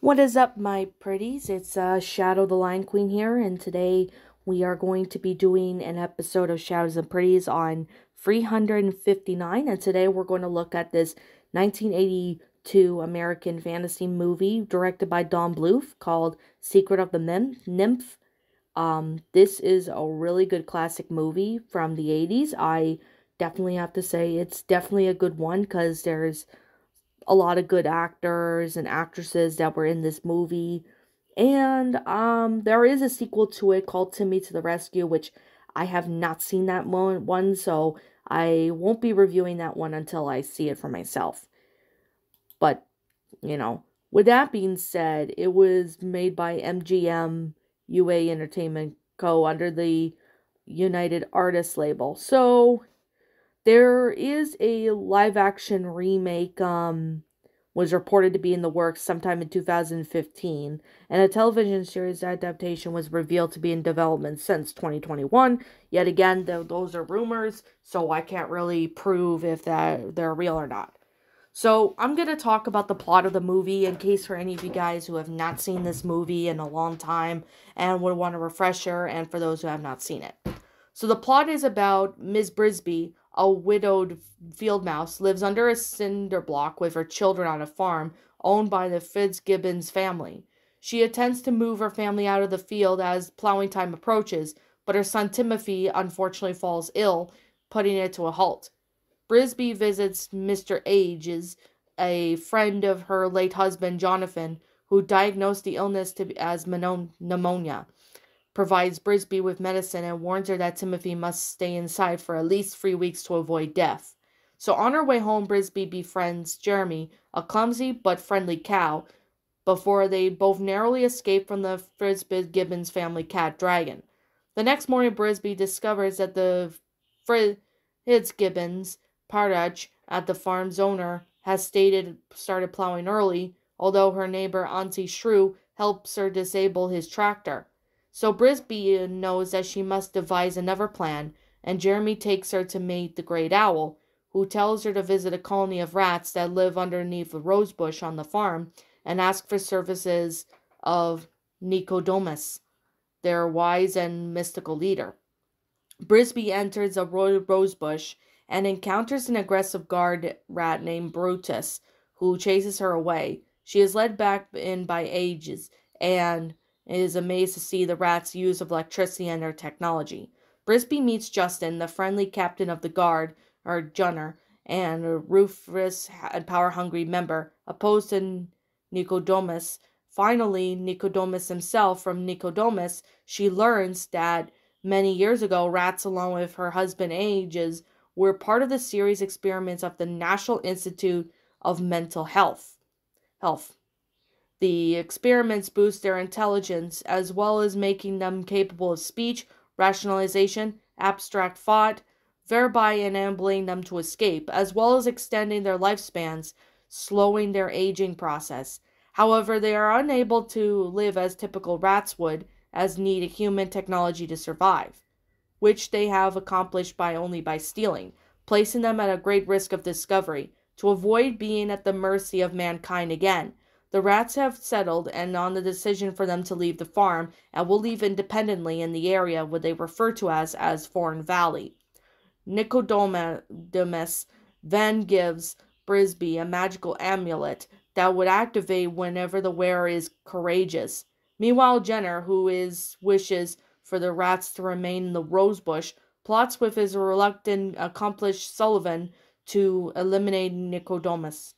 What is up, my pretties? It's Shadow the Lion Queen here, and today we are going to be doing an episode of Shadows and Pretties on 359, and today we're going to look at this 1982 American fantasy movie directed by Don Bluth called Secret of the Nymph. This is a really good classic movie from the 80s. I definitely have to say it's definitely a good one because there's a lot of good actors and actresses that were in this movie. And there is a sequel to it called Timmy to the Rescue, which I have not seen that one, so I won't be reviewing that one until I see it for myself. But, with that being said, it was made by MGM UA Entertainment Co. under the United Artists label. So there is a live-action remake, was reported to be in the works sometime in 2015, and a television series adaptation was revealed to be in development since 2021. Yet again, those are rumors, so I can't really prove if they're real or not. So I'm going to talk about the plot of the movie in case for any of you guys who have not seen this movie in a long time and would want a refresher, and for those who have not seen it. So the plot is about Ms. Brisby, a widowed field mouse, lives under a cinder block with her children on a farm owned by the Fitzgibbons family. She intends to move her family out of the field as plowing time approaches, but her son Timothy unfortunately falls ill, putting it to a halt. Brisby visits Mr. Ages, a friend of her late husband Jonathan, who diagnosed the illness as pneumonia, provides Brisby with medicine, and warns her that Timothy must stay inside for at least 3 weeks to avoid death. So on her way home, Brisby befriends Jeremy, a clumsy but friendly cow, before they both narrowly escape from the Fitzgibbons family cat Dragon. The next morning, Brisby discovers that the Fitzgibbons Parach at the farm's owner has started plowing early, although her neighbor Auntie Shrew helps her disable his tractor. So Brisby knows that she must devise another plan, and Jeremy takes her to meet the Great Owl, who tells her to visit a colony of rats that live underneath the rosebush on the farm and ask for services of Nicodemus, their wise and mystical leader. Brisby enters a rosebush and encounters an aggressive guard rat named Brutus, who chases her away. She is led back in by Ages and is amazed to see the rats' use of electricity and their technology. Brisby meets Justin, the friendly captain of the guard, or Junner, and a ruthless and power-hungry member, opposed to Nicodemus. Finally, Nicodemus himself. From Nicodemus, she learns that many years ago, rats, along with her husband Ages, were part of the series experiments of the National Institute of Mental Health. The experiments boost their intelligence, as well as making them capable of speech, rationalization, abstract thought, thereby enabling them to escape, as well as extending their lifespans, slowing their aging process. However, they are unable to live as typical rats would, as need a human technology to survive, which they have accomplished only by stealing, placing them at a great risk of discovery. To avoid being at the mercy of mankind again, the rats have settled on the decision for them to leave the farm and will live independently in the area what they refer to as Foreign Valley. Nicodemus then gives Brisby a magical amulet that would activate whenever the wearer is courageous. Meanwhile, Jenner, who wishes for the rats to remain in the rosebush, plots with his reluctant accomplice Sullivan to eliminate Nicodemus.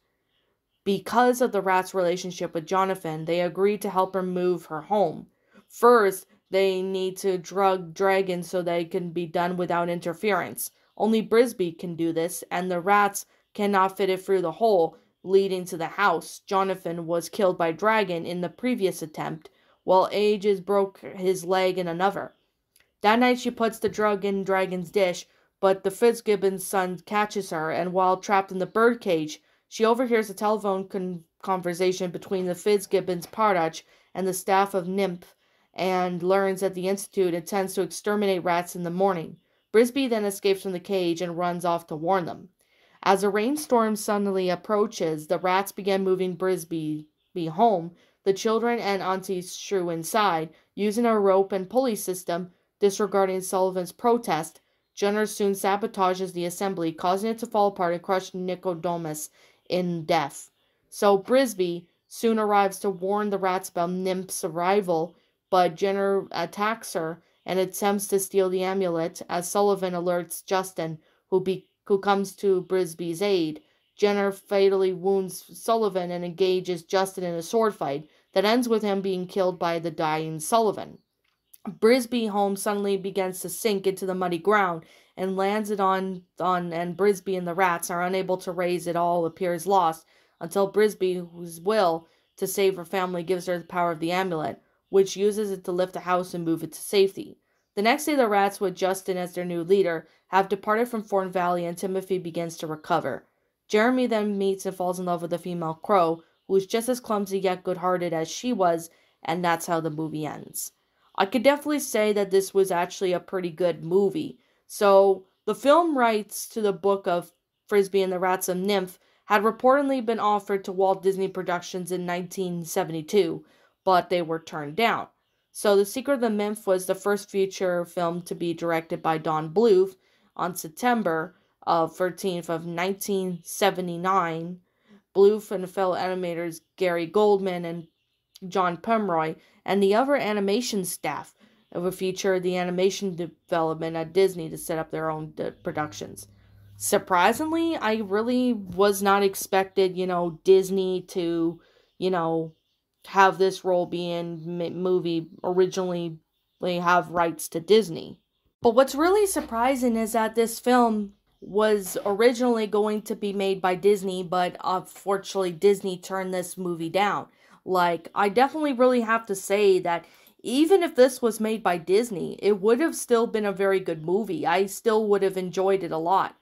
Because of the rat's relationship with Jonathan, they agree to help her move her home. First, they need to drug Dragon so they can be done without interference. Only Brisby can do this, and the rats cannot fit it through the hole leading to the house. Jonathan was killed by Dragon in the previous attempt, while Ages broke his leg in another. That night she puts the drug in Dragon's dish, but the Fitzgibbons' son catches her, and while trapped in the birdcage, she overhears a telephone conversation between the Fitzgibbons Parach and the staff of NIMH, and learns that the Institute intends to exterminate rats in the morning. Brisby then escapes from the cage and runs off to warn them. As a rainstorm suddenly approaches, the rats begin moving Brisby Brisby home, the children and aunties shrew inside, using a rope and pulley system. Disregarding Sullivan's protest, Jenner soon sabotages the assembly, causing it to fall apart and crush Nicodemus in death. So Brisby soon arrives to warn the rats about NIMH's arrival, but Jenner attacks her and attempts to steal the amulet as Sullivan alerts Justin, who comes to Brisby's aid. Jenner fatally wounds Sullivan and engages Justin in a sword fight that ends with him being killed by the dying Sullivan. Brisby home suddenly begins to sink into the muddy ground and lands it on and Brisby and the rats are unable to raise it. All appears lost until Brisby, whose will to save her family gives her the power of the amulet, which uses it to lift the house and move it to safety. The next day, the rats, with Justin as their new leader, have departed from Thorn Valley and Timothy begins to recover. Jeremy then meets and falls in love with a female crow who is just as clumsy yet good-hearted as she was, and that's how the movie ends. I could definitely say that this was actually a pretty good movie. So, the film rights to the book of Frisbee and the Rats of NIMH had reportedly been offered to Walt Disney Productions in 1972, but they were turned down. So, The Secret of the NIMH was the first feature film to be directed by Don Bluth on September 13th of 1979. Bluth and fellow animators Gary Goldman and John Pomeroy and the other animation staff of a feature the animation development at Disney to set up their own productions. Surprisingly, I really was not expected, Disney to, have this role be in movie originally they have rights to Disney. But what's really surprising is that this film was originally going to be made by Disney, but unfortunately Disney turned this movie down. I definitely really have to say that even if this was made by Disney, it would have still been a very good movie. I still would have enjoyed it a lot.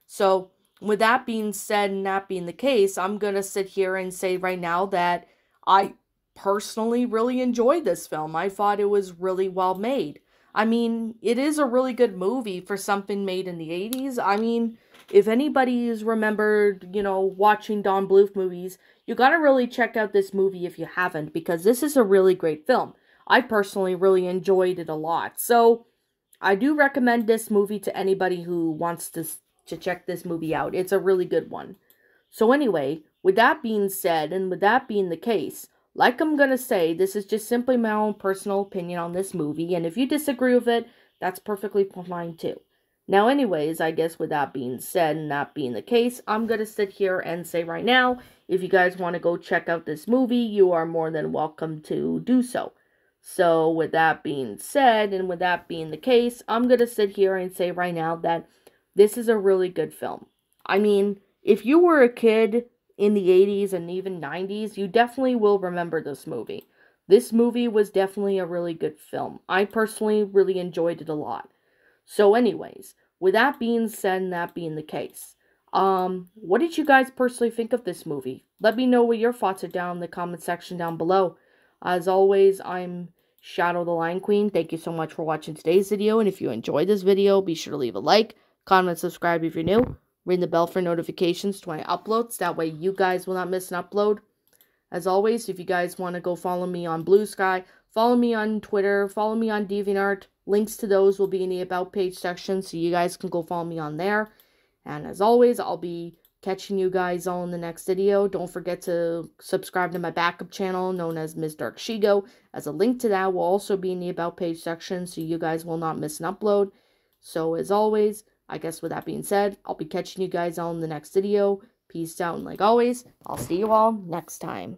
So, with that being said and that being the case, I'm going to sit here and say right now that I personally really enjoyed this film. I thought it was really well made. I mean, it is a really good movie for something made in the 80s. I mean, if anybody's remembered, watching Don Bluth movies, you gotta really check out this movie if you haven't, because this is a really great film. I personally really enjoyed it a lot. So, I do recommend this movie to anybody who wants to check this movie out. It's a really good one. So anyway, with that being said, and with that being the case, like I'm gonna say, this is just simply my own personal opinion on this movie, and if you disagree with it, that's perfectly fine too. Now anyways, I guess with that being said and that being the case, I'm gonna sit here and say right now, if you guys want to go check out this movie, you are more than welcome to do so. So with that being said, and with that being the case, I'm gonna sit here and say right now that this is a really good film. I mean, if you were a kid in the 80s and even 90s, you definitely will remember this movie. This movie was definitely a really good film. I personally really enjoyed it a lot. So anyways, with that being said and that being the case, what did you guys personally think of this movie? Let me know what your thoughts are down in the comment section down below. As always, I'm Shadow the Lion Queen. Thank you so much for watching today's video, and if you enjoyed this video, be sure to leave a like, comment, subscribe if you're new. Ring the bell for notifications to my uploads. That way you guys will not miss an upload. As always, if you guys want to go follow me on Blue Sky, follow me on Twitter, follow me on DeviantArt. Links to those will be in the About page section, so you guys can go follow me on there. And as always, I'll be catching you guys all in the next video. Don't forget to subscribe to my backup channel known as Ms. Dark Shigo, as a link to that will also be in the About page section, so you guys will not miss an upload. So as always, I guess with that being said, I'll be catching you guys all in the next video. Peace out, and like always, I'll see you all next time.